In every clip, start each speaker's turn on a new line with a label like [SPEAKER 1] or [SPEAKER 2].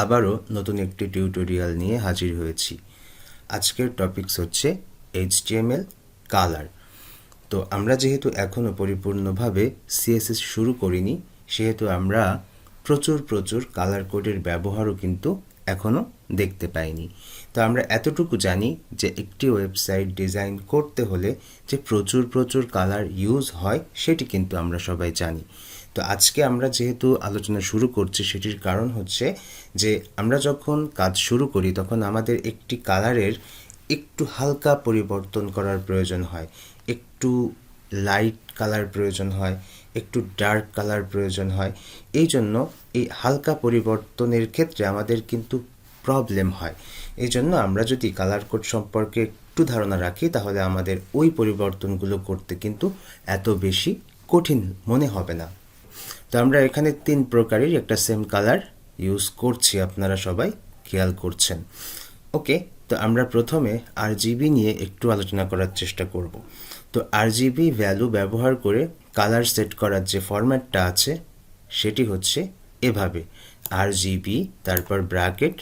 [SPEAKER 1] আবারও নতুন একটি টিউটোরিয়াল নিয়ে হাজির হয়েছি। আজকের টপিকস হচ্ছে HTML কালার। তো আমরা যেহেতু এখনও পরিপূর্ণভাবে CSS শুরু করিনি, সেহেতু আমরা প্রচুর কালার কোডের ব্যবহারও কিন্তু এখনও দেখতে পাইনি। তো আমরা এতটুকু জানি যে একটি ওয়েবসাইট ডিজাইন করতে হলে যে প্রচুর কালার ইউজ হয় সেটি কিন্তু আমরা সবাই জানি। তো আজকে আমরা যেহেতু আলোচনা শুরু করছি, সেটির কারণ হচ্ছে যে আমরা যখন কাজ শুরু করি তখন আমাদের একটি কালারের একটু হালকা পরিবর্তন করার প্রয়োজন হয়, একটু লাইট কালার প্রয়োজন হয়, একটু ডার্ক কালার প্রয়োজন হয়। এই জন্য এই হালকা পরিবর্তনের ক্ষেত্রে আমাদের কিন্তু প্রবলেম হয়। এই জন্য আমরা যদি কালার কোড সম্পর্কে একটু ধারণা রাখি, তাহলে আমাদের ওই পরিবর্তনগুলো করতে কিন্তু এত বেশি কঠিন মনে হবে না। তো আমরা এখানে 3 প্রকারের একটা সেম কালার ইউজ করছি, আপনারা সবাই খেয়াল করছেন। ওকে, তো আমরা প্রথমে RGB নিয়ে একটু আলোচনা করার চেষ্টা করব। তো RGB ভ্যালু ব্যবহার করে কালার সেট করার যে ফরম্যাটটা আছে সেটি হচ্ছে এভাবে: RGB, তারপর ব্র্যাকেট,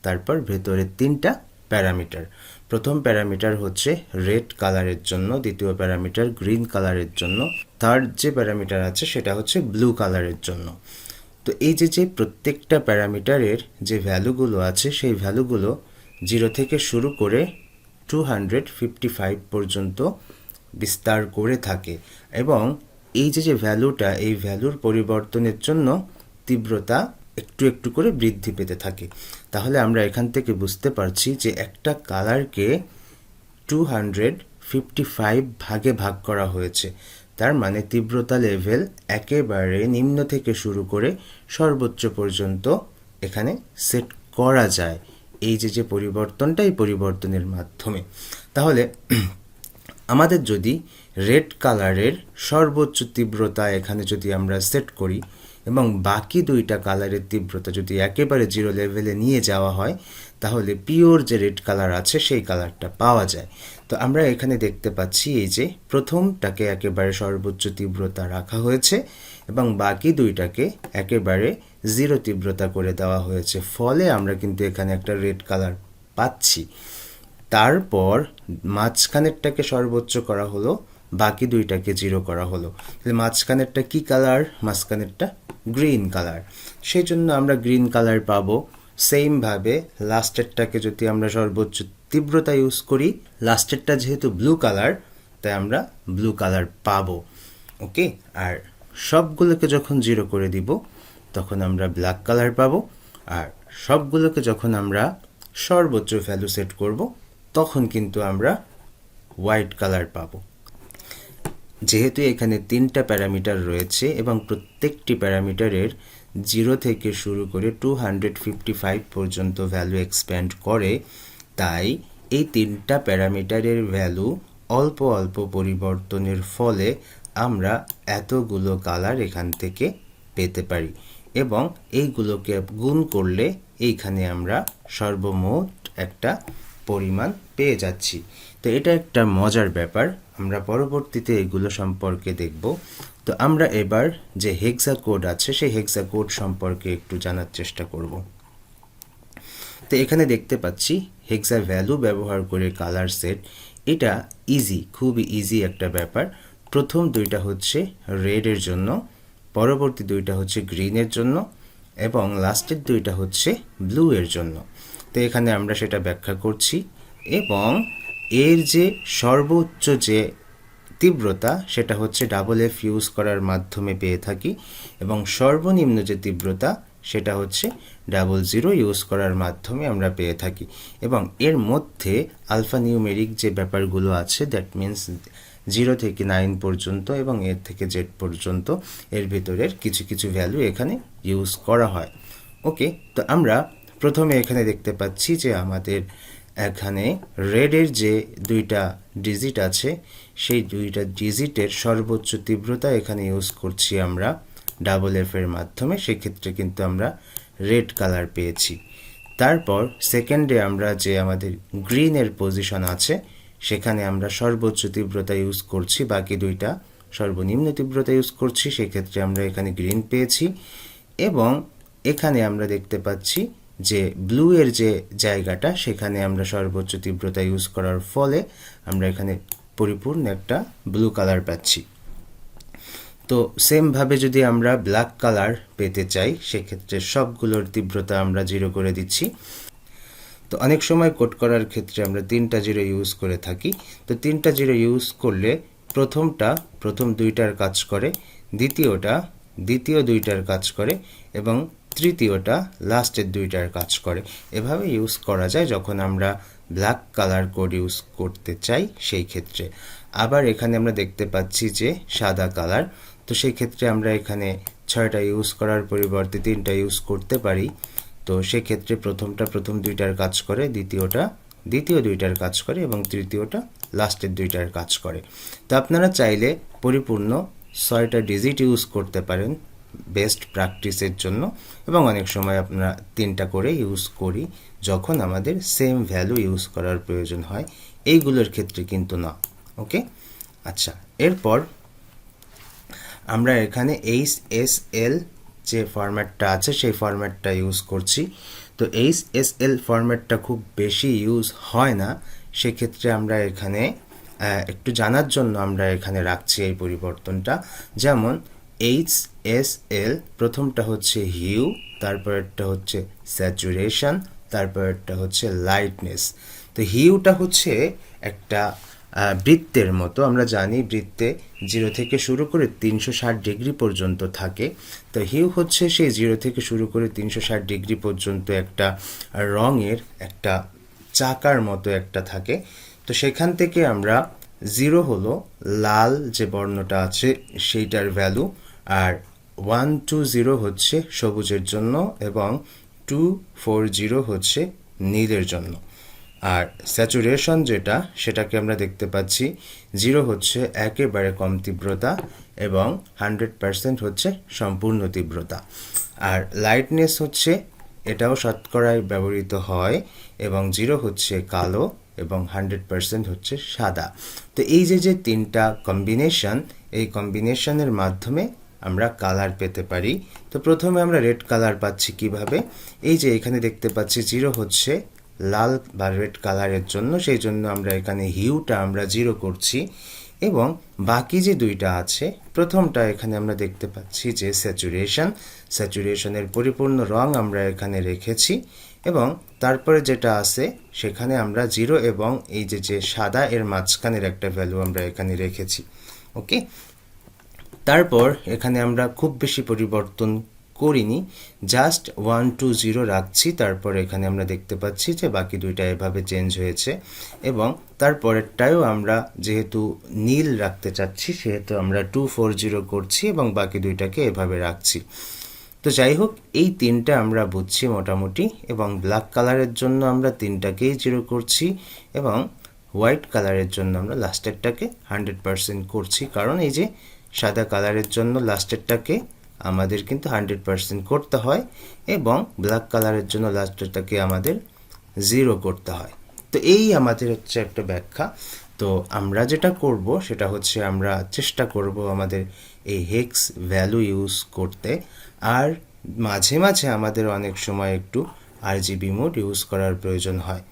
[SPEAKER 1] তারপর ভেতরে 3টা প্যারামিটার। প্রথম প্যারামিটার হচ্ছে রেড কালারের জন্য, দ্বিতীয় প্যারামিটার গ্রিন কালারের জন্য, থার্ড যে প্যারামিটার আছে সেটা হচ্ছে ব্লু কালারের জন্য। তো এই যে প্রত্যেকটা প্যারামিটারের যে ভ্যালুগুলো আছে সেই ভ্যালুগুলো 0 থেকে শুরু করে 255 পর্যন্ত বিস্তার করে থাকে, এবং এই যে ভ্যালুটা, এই ভ্যালুর পরিবর্তনের জন্য তীব্রতা একটু করে বৃদ্ধি পেতে থাকে। তাহলে আমরা এখান থেকে বুঝতে পারছি যে একটা কালারকে 255 ভাগে ভাগ করা হয়েছে। তার মানে তীব্রতা লেভেল একেবারে নিম্ন থেকে শুরু করে সর্বোচ্চ পর্যন্ত এখানে সেট করা যায় এই যে পরিবর্তনটা, এই পরিবর্তনের মাধ্যমে। তাহলে আমাদের যদি রেড কালারের সর্বোচ্চ তীব্রতা এখানে যদি আমরা সেট করি এবং বাকি 2টা কালারের তীব্রতা যদি একেবারে 0 লেভেলে নিয়ে যাওয়া হয়, তাহলে পিওর যে রেড কালার আছে সেই কালারটা পাওয়া যায়। তো আমরা এখানে দেখতে পাচ্ছি এই যে প্রথমটাকে একেবারে সর্বোচ্চ তীব্রতা রাখা হয়েছে এবং বাকি 2টাকে একেবারে 0 তীব্রতা করে দেওয়া হয়েছে, ফলে আমরা কিন্তু এখানে একটা রেড কালার পাচ্ছি। তারপর মাঝখানেরটাকে সর্বোচ্চ করা হলো, বাকি 2টাকে 0 করা হলো। তাহলে মাঝখানেরটা কি কালার? মাঝখানেরটা গ্রিন কালার, সেই জন্য আমরা গ্রিন কালার পাবো। সেমভাবে লাস্টেরটাকে যদি আমরা সর্বোচ্চ তীব্রতা ইউজ করি, লাস্টেরটা যেহেতু ব্লু কালার, তাই আমরা ব্লু কালার পাবো। ওকে, আর সবগুলোকে যখন 0 করে দিব তখন আমরা ব্ল্যাক কালার পাবো, আর সবগুলোকে যখন আমরা সর্বোচ্চ ভ্যালু সেট করব তখন কিন্তু আমরা হোয়াইট কালার পাবো। যেহেতু এখানে 3টা প্যারামিটার রয়েছে এবং প্রত্যেকটি প্যারামিটারের 0 থেকে শুরু করে 255 পর্যন্ত ভ্যালু এক্সপ্যান্ড করে, তাই এই 3টা প্যারামিটারের ভ্যালু অল্প পরিবর্তনের ফলে আমরা এতগুলো কালার এখান থেকে পেতে পারি, এবং এইগুলোকে গুণ করলে এইখানে আমরা সর্বমোট একটা পরিমাণ পেয়ে যাচ্ছি। তো এটা একটা মজার ব্যাপার, আমরা পরবর্তীতে এগুলো সম্পর্কে দেখব। তো আমরা এবার যে হেক্সা কোড আছে সেই হেক্সা কোড সম্পর্কে একটু জানার চেষ্টা করব। তো এখানে দেখতে পাচ্ছি হেক্সা ভ্যালু ব্যবহার করে কালার সেট। এটা খুবই ইজি একটা ব্যাপার। প্রথম 2টা হচ্ছে রেডের জন্য, পরবর্তী 2টা হচ্ছে গ্রিনের জন্য, এবং লাস্টের 2টা হচ্ছে ব্লু এর জন্য। তো এখানে আমরা সেটা ব্যাখ্যা করছি, এবং এর যে সর্বোচ্চ যে তীব্রতা সেটা হচ্ছে F ইউজ করার মাধ্যমে পেয়ে থাকি, এবং সর্বনিম্ন যে তীব্রতা সেটা হচ্ছে 00 ইউজ করার মাধ্যমে আমরা পেয়ে থাকি। এবং এর মধ্যে আলফা নিউমেরিক যে ব্যাপারগুলো আছে, দ্যাট মিনস 0 থেকে 9 পর্যন্ত এবং এর থেকে Z পর্যন্ত, এর ভিতরের কিছু ভ্যালু এখানে ইউজ করা হয়। ওকে, তো আমরা প্রথমে এখানে দেখতে পাচ্ছি যে আমাদের এখানে রেডের যে 2টা ডিজিট আছে সেই 2টা ডিজিটের সর্বোচ্চ তীব্রতা এখানে ইউজ করছি আমরা F এর মাধ্যমে, সেক্ষেত্রে কিন্তু আমরা রেড কালার পেয়েছি। তারপর সেকেন্ডে আমরা যে আমাদের গ্রিনের পজিশন আছে সেখানে আমরা সর্বোচ্চ তীব্রতা ইউজ করছি, বাকি 2টা সর্বনিম্ন তীব্রতা ইউজ করছি, সেক্ষেত্রে আমরা এখানে গ্রিন পেয়েছি। এবং এখানে আমরা দেখতে পাচ্ছি যে ব্লু এর যে জায়গাটা সেখানে আমরা সর্বোচ্চ তীব্রতা ইউজ করার ফলে আমরা এখানে পরিপূর্ণ একটা ব্লু কালার পাচ্ছি। তো সেমভাবে যদি আমরা ব্ল্যাক কালার পেতে চাই সেক্ষেত্রে সবগুলোর তীব্রতা আমরা 0 করে দিচ্ছি। তো অনেক সময় কোড করার ক্ষেত্রে আমরা 3টা 0 ইউজ করে থাকি। তো 3টা 0 ইউজ করলে প্রথম 2টার কাজ করে, দ্বিতীয় 2টার কাজ করে এবং তৃতীয়টা লাস্টের 2টার কাজ করে। এভাবে ইউজ করা যায় যখন আমরা ব্ল্যাক কালার কোড ইউজ করতে চাই সেই ক্ষেত্রে। আবার এখানে আমরা দেখতে পাচ্ছি যে সাদা কালার, তো সেই ক্ষেত্রে আমরা এখানে 6টা ইউজ করার পরিবর্তে 3টা ইউজ করতে পারি। তো সেক্ষেত্রে প্রথম 2টার কাজ করে, দ্বিতীয় 2টার কাজ করে এবং তৃতীয়টা লাস্টের 2টার কাজ করে। তো আপনারা চাইলে পরিপূর্ণ 6টা ডিজিট ইউজ করতে পারেন বেস্ট প্র্যাকটিসের জন্য, এবং অনেক সময় আপনারা 3টা করে ইউজ করি যখন আমাদের সেম ভ্যালু ইউজ করার প্রয়োজন হয়, এইগুলোর ক্ষেত্রে কিন্তু না। ওকে, আচ্ছা, এরপর আমরা এখানে HSL যে ফরম্যাটটা আছে সেই ফরম্যাটটা ইউজ করছি। তো HSL ফরম্যাটটা খুব বেশি ইউজ হয় না, সেক্ষেত্রে আমরা এখানে একটু জানার জন্য আমরা এখানে রাখছি এই পরিবর্তনটা। যেমন HSL প্রথমটা হচ্ছে হিউ, তারপরেরটা হচ্ছে স্যাচুরেশন, তারপরেরটা হচ্ছে লাইটনেস। তো হিউটা হচ্ছে একটা বৃত্তের মতো, আমরা জানি বৃত্তে 0 থেকে শুরু করে 360 ডিগ্রি পর্যন্ত থাকে। তো হিউ হচ্ছে সেই 0 থেকে শুরু করে 360 ডিগ্রি পর্যন্ত একটা রঙের একটা চাকার মতো একটা থাকে। তো সেখান থেকে আমরা 0 হলো লাল যে বর্ণটা আছে সেইটার ভ্যালু, আর 1 2 0 হচ্ছে সবুজের জন্য এবং 2 4 0 হচ্ছে নীলের জন্য। আর স্যাচুরেশন যেটা সেটাকে আমরা দেখতে পাচ্ছি 0 হচ্ছে একেবারে কম তীব্রতা এবং 100% হচ্ছে সম্পূর্ণ তীব্রতা। আর লাইটনেস হচ্ছে এটাও শতকরায় ব্যবহৃত হয় এবং 0 হচ্ছে কালো এবং 100% হচ্ছে সাদা। তো এই যে 3টা কম্বিনেশন, এই কম্বিনেশনের মাধ্যমে আমরা কালার পেতে পারি। তো প্রথমে আমরা রেড কালার পাচ্ছি কিভাবে, এই যে এখানে দেখতে পাচ্ছি 0 হচ্ছে লাল বা রেড কালারের জন্য, সেই জন্য আমরা এখানে হিউটা আমরা 0 করছি এবং বাকি যে 2টা আছে, প্রথমটা এখানে আমরা দেখতে পাচ্ছি যে স্যাচুরেশনের পরিপূর্ণ রং আমরা এখানে রেখেছি এবং তারপরে যেটা আছে সেখানে আমরা 0 এবং এই যে সাদা এর মাঝখানের একটা ভ্যালু আমরা এখানে রেখেছি। ওকে, তারপর এখানে আমরা খুব বেশি পরিবর্তন করিনি, জাস্ট 1 2 0 রাখছি। তারপর এখানে আমরা দেখতে পাচ্ছি যে বাকি 2টা এভাবে চেঞ্জ হয়েছে এবং তারপরেরটাও আমরা যেহেতু নীল রাখতে চাচ্ছি সেহেতু আমরা 2 4 0 করছি এবং বাকি 2টাকে এভাবে রাখছি। তো যাই হোক, এই 3টা আমরা বুঝছি মোটামুটি, এবং ব্ল্যাক কালারের জন্য আমরা 3টাকেই 0 করছি এবং হোয়াইট কালারের জন্য আমরা লাস্টেরটাকে 100% করছি, কারণ এই যে সাদা কালারের জন্য লাস্টেরটাকে আমাদের কিন্তু 100% করতে হয় এবং ব্ল্যাক কালারের জন্য লাস্টেরটাকে আমাদের 0 করতে হয়। তো এই আমাদের হচ্ছে একটা ব্যাখ্যা। তো আমরা যেটা করব সেটা হচ্ছে আমরা চেষ্টা করব আমাদের এই হেক্স ভ্যালু ইউজ করতে, আর মাঝে মাঝে আমাদের অনেক সময় একটু RGB মোড ইউজ করার প্রয়োজন হয়।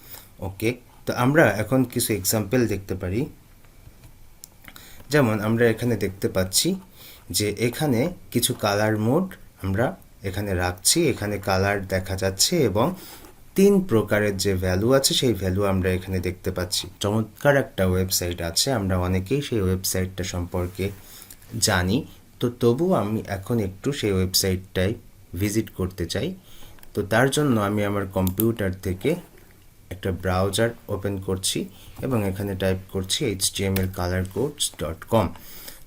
[SPEAKER 1] ওকে, তো আমরা এখন কিছু এক্সাম্পল দেখতে পারি। যেমন আমরা এখানে দেখতে পাচ্ছি যে এখানে কিছু কালার মোড আমরা এখানে রাখছি, এখানে কালার দেখা যাচ্ছে এবং 3 প্রকারের যে ভ্যালু আছে সেই ভ্যালু আমরা এখানে দেখতে পাচ্ছি। চমৎকার একটা ওয়েবসাইট আছে, আমরা অনেকেই সেই ওয়েবসাইটটা সম্পর্কে জানি, তো তবু আমি এখন একটু সেই ওয়েবসাইটটাই ভিজিট করতে চাই। তো তার জন্য আমি আমার কম্পিউটার থেকে একটা ব্রাউজার ওপেন করছি এবং এখানে টাইপ করছি htmlcolorcodes.com।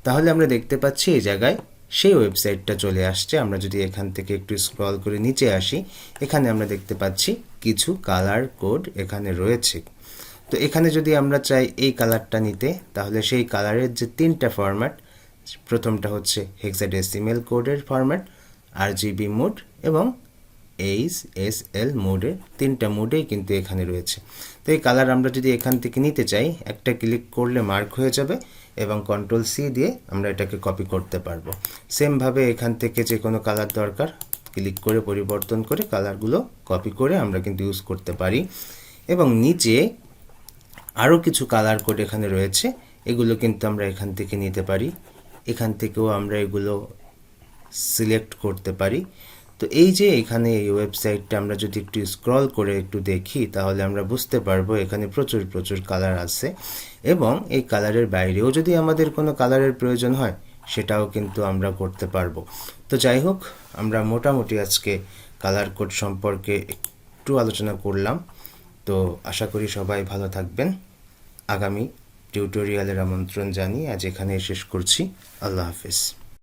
[SPEAKER 1] তাহলে আমরা দেখতে পাচ্ছি এই জায়গায় সেই ওয়েবসাইটটা চলে আসছে। আমরা যদি এখান থেকে একটু স্ক্রল করে নিচে আসি, এখানে আমরা দেখতে পাচ্ছি কিছু কালার কোড এখানে রয়েছে। তো এখানে যদি আমরা চাই এই কালারটা নিতে, তাহলে সেই কালারের যে 3টা ফরম্যাট, প্রথমটা হচ্ছে হেক্সাডেসিমেল কোডের ফরম্যাট, RGB মোড এবং HSL মোডের 3টা মোডেই কিন্তু এখানে রয়েছে। তো এই কালার আমরা যদি এখান থেকে নিতে চাই, একটা ক্লিক করলে মার্ক হয়ে যাবে এবং Ctrl+C দিয়ে আমরা এটাকে কপি করতে পারবো। সেমভাবে এখান থেকে যে কোনো কালার দরকার ক্লিক করে পরিবর্তন করে কালারগুলো কপি করে আমরা কিন্তু ইউজ করতে পারি। এবং নিচে আরও কিছু কালার কোড এখানে রয়েছে, এগুলো কিন্তু আমরা এখান থেকে নিতে পারি, এখান থেকেও আমরা এগুলো সিলেক্ট করতে পারি। তো এই যে এখানে এই ওয়েবসাইটটা আমরা যদি একটু স্ক্রল করে একটু দেখি তাহলে আমরা বুঝতে পারবো এখানে প্রচুর প্রচুর কালার আছে, এবং এই কালারের বাইরেও যদি আমাদের কোনো কালারের প্রয়োজন হয় সেটাও কিন্তু আমরা করতে পারবো। তো যাই হোক, আমরা মোটামুটি আজকে কালার কোড সম্পর্কে একটু আলোচনা করলাম। তো আশা করি সবাই ভালো থাকবেন। আগামী টিউটোরিয়ালের আমন্ত্রণ জানিয়ে আজ এখানে শেষ করছি। আল্লাহ হাফেজ।